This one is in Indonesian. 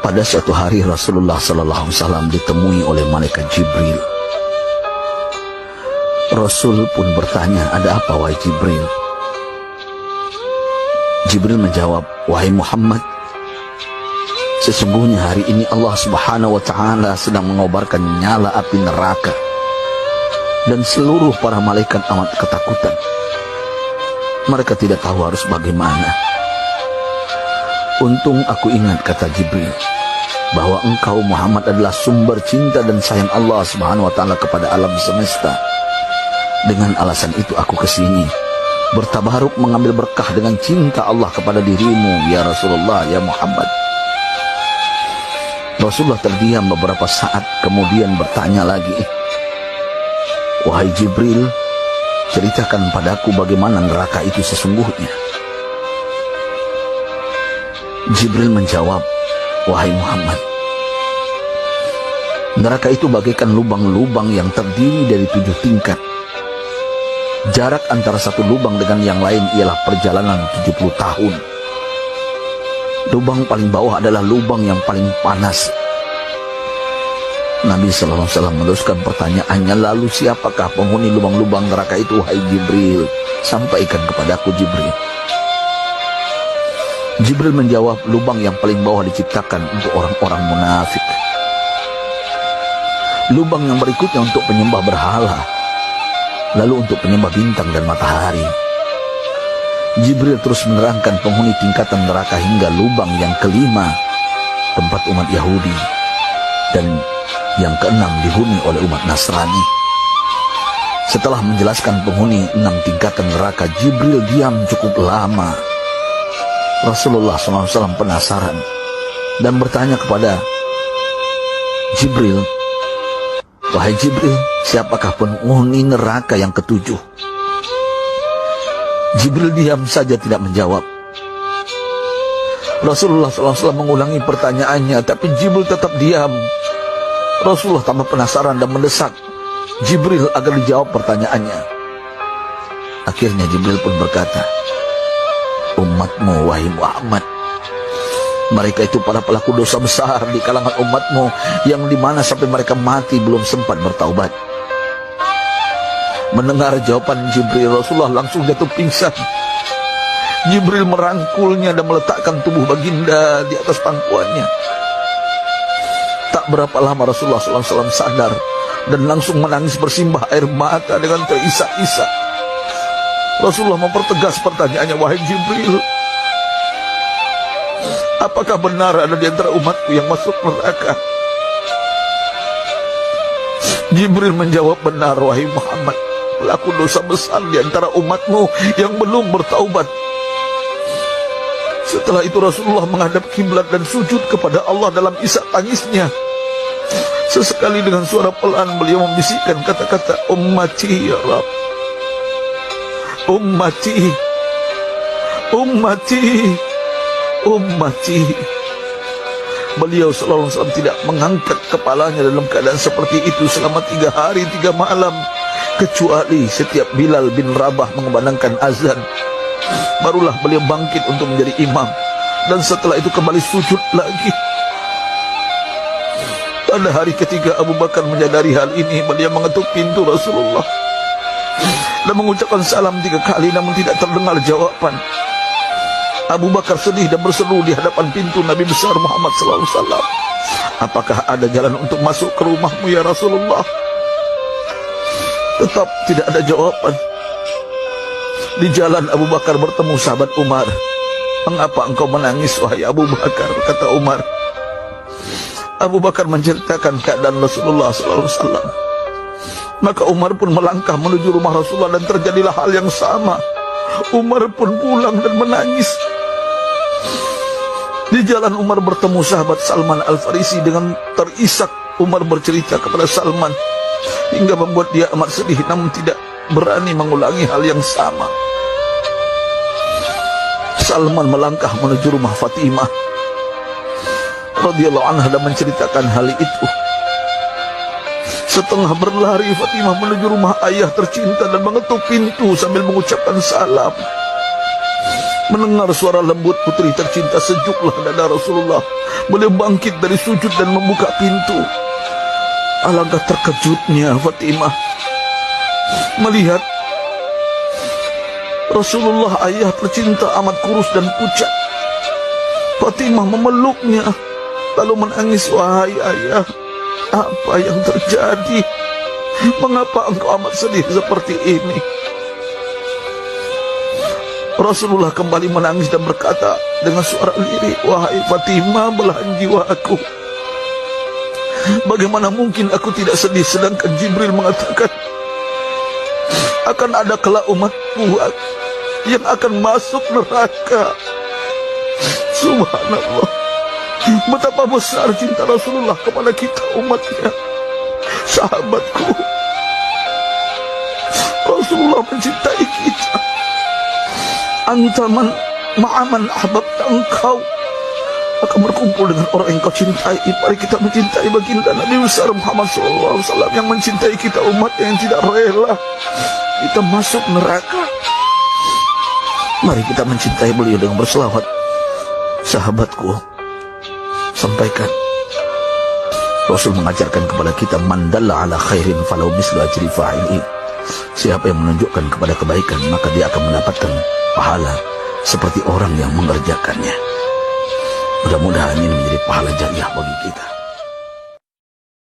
Pada suatu hari Rasulullah sallallahu alaihi wasallam ditemui oleh malaikat Jibril. Rasul pun bertanya, "Ada apa wahai Jibril?" Jibril menjawab, "Wahai Muhammad, sesungguhnya hari ini Allah Subhanahu wa taala sedang mengobarkan nyala api neraka dan seluruh para malaikat amat ketakutan. Mereka tidak tahu harus bagaimana. Untung aku ingat," kata Jibril, "bahwa engkau Muhammad adalah sumber cinta dan sayang Allah Subhanahu wa taala kepada alam semesta. Dengan alasan itu aku kesini, bertabaruk mengambil berkah dengan cinta Allah kepada dirimu, ya Rasulullah, ya Muhammad." Rasulullah terdiam beberapa saat, kemudian bertanya lagi, "Wahai Jibril, ceritakan padaku bagaimana neraka itu sesungguhnya." Jibril menjawab, "Wahai Muhammad, neraka itu bagaikan lubang-lubang yang terdiri dari 7 tingkat. Jarak antara satu lubang dengan yang lain ialah perjalanan 70 tahun. Lubang paling bawah adalah lubang yang paling panas." Nabi sallallahu alaihi wasallam meneruskan pertanyaannya, "Lalu siapakah penghuni lubang-lubang neraka itu, wahai Jibril? Sampaikan kepadaku, Jibril." Jibril menjawab, "Lubang yang paling bawah diciptakan untuk orang-orang munafik. Lubang yang berikutnya untuk penyembah berhala, lalu untuk penyembah bintang dan matahari." Jibril terus menerangkan penghuni tingkatan neraka hingga lubang yang kelima, tempat umat Yahudi, dan yang keenam dihuni oleh umat Nasrani. Setelah menjelaskan penghuni 6 tingkatan neraka, Jibril diam cukup lama. Rasulullah SAW penasaran dan bertanya kepada Jibril, "Wahai Jibril, siapakah penghuni neraka yang ketujuh?" Jibril diam saja tidak menjawab. Rasulullah SAW mengulangi pertanyaannya, tapi Jibril tetap diam. Rasulullah tambah penasaran dan mendesak Jibril agar dijawab pertanyaannya. Akhirnya Jibril pun berkata, "Umatmu, wahai Muhammad, mereka itu para pelaku dosa besar di kalangan umatmu, yang dimana sampai mereka mati belum sempat bertaubat." Mendengar jawaban Jibril, Rasulullah langsung jatuh pingsan. Jibril merangkulnya dan meletakkan tubuh baginda di atas pangkuannya. Tak berapa lama Rasulullah SAW sadar dan langsung menangis bersimbah air mata dengan terisak-isak. Rasulullah mempertegas pertanyaannya, "Wahai Jibril, apakah benar ada di antara umatku yang masuk neraka?" Jibril menjawab, "Benar, wahai Muhammad, pelaku dosa besar di antara umatmu yang belum bertaubat." Setelah itu Rasulullah menghadap kiblat dan sujud kepada Allah dalam isak tangisnya. Sesekali dengan suara pelan beliau membisikkan kata-kata, "Ummati ya Rabb, ummati, ummati, ummati." Beliau sallallahu alaihi wasallam tidak mengangkat kepalanya dalam keadaan seperti itu selama 3 hari 3 malam, kecuali setiap Bilal bin Rabah mengumandangkan azan, barulah beliau bangkit untuk menjadi imam, dan setelah itu kembali sujud lagi. Pada hari ketiga Abu Bakar menyadari hal ini, beliau mengetuk pintu Rasulullah dan mengucapkan salam 3 kali, namun tidak terdengar jawaban. Abu Bakar sedih dan berseru di hadapan pintu Nabi besar Muhammad SAW, "Apakah ada jalan untuk masuk ke rumahmu ya Rasulullah?" Tetap tidak ada jawaban. Di jalan Abu Bakar bertemu sahabat Umar. "Mengapa engkau menangis, wahai Abu Bakar?" kata Umar. Abu Bakar menceritakan keadaan Rasulullah SAW. Maka Umar pun melangkah menuju rumah Rasulullah dan terjadilah hal yang sama. Umar pun pulang dan menangis. Di jalan Umar bertemu sahabat Salman Al-Farisi. Dengan terisak Umar bercerita kepada Salman hingga membuat dia amat sedih, namun tidak berani mengulangi hal yang sama. Salman melangkah menuju rumah Fatimah radhiyallahu anha dan menceritakan hal itu. Setengah berlari Fatimah menuju rumah ayah tercinta dan mengetuk pintu sambil mengucapkan salam. Mendengar suara lembut putri tercinta, sejuklah dada Rasulullah. Beliau bangkit dari sujud dan membuka pintu. Alangkah terkejutnya Fatimah melihat Rasulullah, ayah tercinta, amat kurus dan pucat. Fatimah memeluknya lalu menangis. Wahai ayah, apa yang terjadi? Mengapa engkau amat sedih seperti ini? Rasulullah kembali menangis dan berkata dengan suara lirik, wahai Fatimah, belahan jiwaku, bagaimana mungkin aku tidak sedih sedangkan Jibril mengatakan akan ada kelak umatku yang akan masuk neraka. Subhanallah, betapa besar cinta Rasulullah kepada kita umatnya. Sahabatku, Rasulullah mencintai kita. Antaman ma'aman ahbabta, engkau akan berkumpul dengan orang yang kau cintai. Mari kita mencintai baginda Nabi besar Muhammad SAW yang mencintai kita, umat yang tidak rela kita masuk neraka. Mari kita mencintai beliau dengan berselawat. Sahabatku, sampaikan, Rasul mengajarkan kepada kita, mandalla ala khairin falau mislu ajri fa'ili. Siapa yang menunjukkan kepada kebaikan, maka dia akan mendapatkan pahala seperti orang yang mengerjakannya. Mudah-mudahan ini menjadi pahala jariah bagi kita.